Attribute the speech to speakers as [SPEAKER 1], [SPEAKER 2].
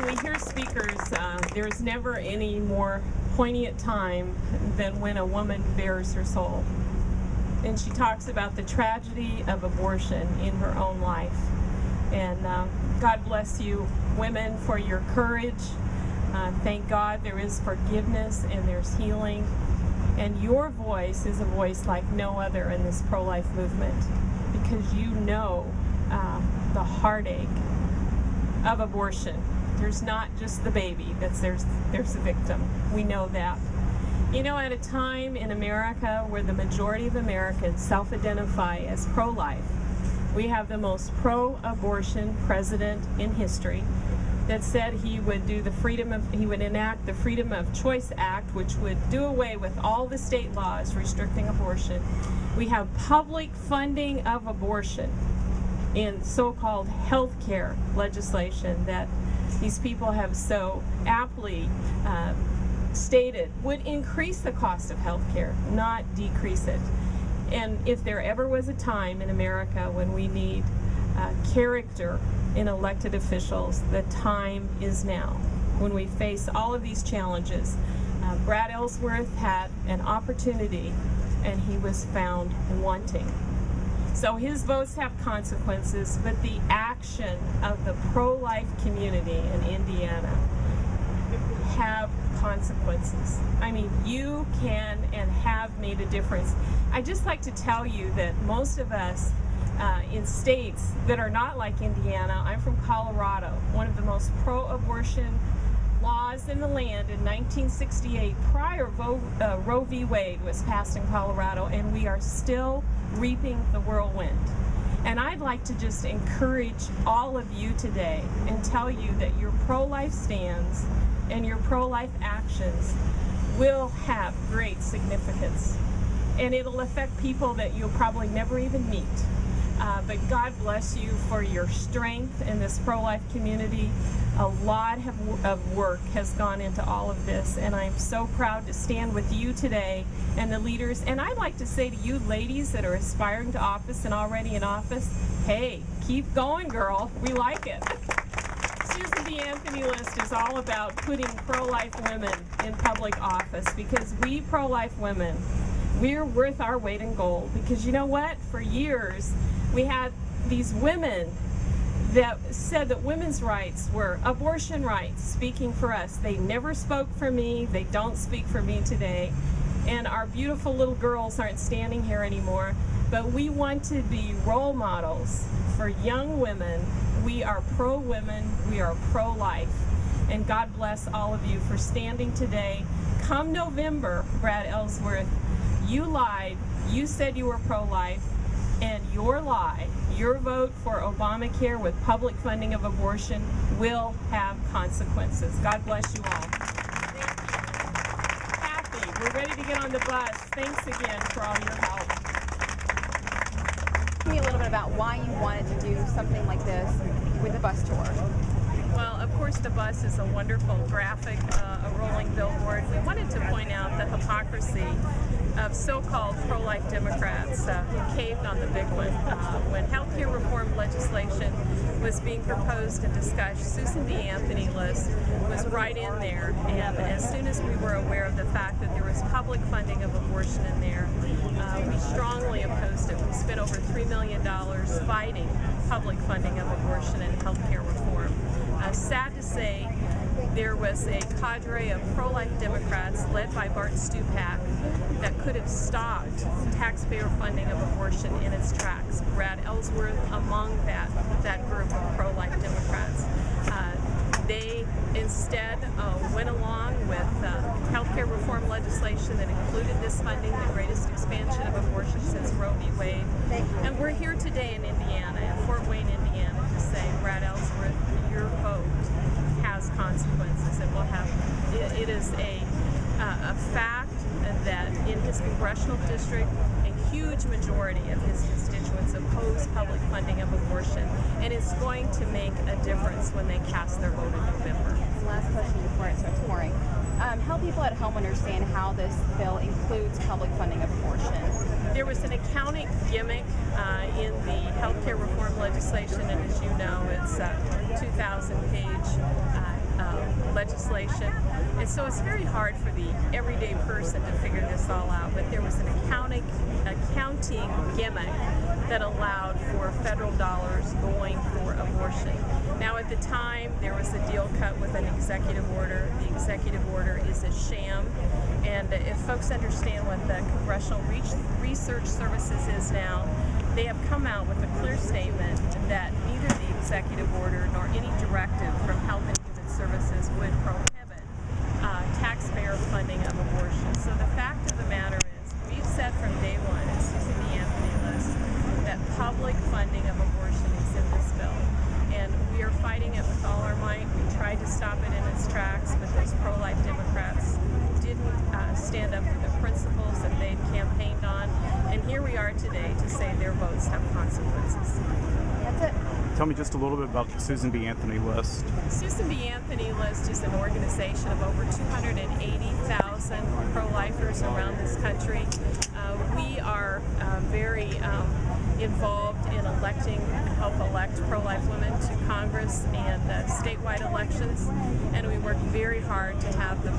[SPEAKER 1] when we hear speakers, there's never any more poignant time than when a woman bears her soul. And she talks about the tragedy of abortion in her own life. And God bless you, women, for your courage. Thank God there is forgiveness and there's healing. And your voice is a voice like no other in this pro-life movement, because you know the heartache of abortion. There's not just the baby, there's a victim. We know that. You know, at a time in America where the majority of Americans self-identify as pro-life, we have the most pro-abortion president in history that said he would do he would enact the Freedom of Choice Act, which would do away with all the state laws restricting abortion. We have public funding of abortion in so-called health care legislation that these people have so aptly stated would increase the cost of health care, not decrease it. And if there ever was a time in America when we need character in elected officials, the time is now. When we face all of these challenges, Brad Ellsworth had an opportunity and he was found wanting. So his votes have consequences, but the action of the pro-life community in Indiana have consequences. I mean, you can and have made a difference. I'd just like to tell you that most of us in states that are not like Indiana, I'm from Colorado, one of the most pro-abortion laws in the land in 1968, prior Roe v. Wade was passed in Colorado, and we are still reaping the whirlwind. And I'd like to just encourage all of you today and tell you that your pro-life stands and your pro-life actions will have great significance. And it'll affect people that you'll probably never even meet. But God bless you for your strength in this pro-life community. A lot of work has gone into all of this, and I'm so proud to stand with you today and the leaders. And I'd like to say to you ladies that are aspiring to office and already in office, hey, keep going, girl. We like it. Susan B. Anthony list is all about putting pro-life women in public office, because we pro-life women, we're worth our weight in gold. Because you know what? For years, we had these women that said that women's rights were abortion rights, speaking for us. They never spoke for me. They don't speak for me today. And our beautiful little girls aren't standing here anymore. But we want to be role models for young women. We are pro-women. We are pro-life. And God bless all of you for standing today. Come November, Brad Ellsworth, you lied. You said you were pro-life. And your lie, your vote for Obamacare with public funding of abortion will have consequences. God bless you all. Kathy, we're ready to get on the bus. Thanks again for all your help.
[SPEAKER 2] Tell me a little bit about why you wanted to do something like this with the bus tour.
[SPEAKER 1] Well, of course, the bus is a wonderful graphic, a rolling billboard. We wanted to point out the hypocrisy of so-called pro-life Democrats who caved on the big one. When health care reform legislation was being proposed and discussed, Susan B. Anthony list was right in there. And as soon as we were aware of the fact that there was public funding of abortion in there, we strongly opposed it. We spent over $3 million fighting public funding of abortion and health care reform. Sad to say, there was a cadre of pro-life Democrats led by Bart Stupak that could have stopped taxpayer funding of abortion in its tracks. Brad Ellsworth among that group of pro-life Democrats. They instead went along with healthcare reform legislation that included this funding, the greatest expansion of abortion since Roe v. Wade. And we're here today in Indiana, in Fort Wayne, Indiana, to say, Brad Ellsworth, your vote has consequences. It will have. It is a fact that in his congressional district, a huge majority of his constituents oppose public funding of abortion, and it's going to make a difference when they cast their vote in November.
[SPEAKER 2] Last question before I start touring. Help people at home understand how this bill includes public funding of abortion.
[SPEAKER 1] There was an accounting gimmick in the healthcare reform legislation, and as you know, it's a 2,000-page legislation. And so it's very hard for the everyday person to figure this all out. But there was an accounting gimmick that allowed for federal dollars going for abortion. Now at the time, there was a deal cut with an executive order. The executive order is a sham. And if folks understand what the Congressional Research Services is now, they have come out with a clear statement that neither the executive order nor any directive from Health and Human Services would prohibit taxpayer funding of abortion. So the fact of the matter is, we've said from day one at Susan B. Anthony List that public funding of abortion is in this bill. And we are fighting it with all our might. We tried to stop it in its tracks, but those pro-life Democrats didn't stand up for the principles that they'd campaigned on. And here we are today to say their votes have consequences.
[SPEAKER 2] That's it.
[SPEAKER 3] Tell me just a little bit about the Susan B. Anthony List.
[SPEAKER 1] Susan B. Anthony List is an organization of over 280,000 pro-lifers around this country. We are very involved in help elect pro-life women to Congress and statewide elections, and we work very hard to have the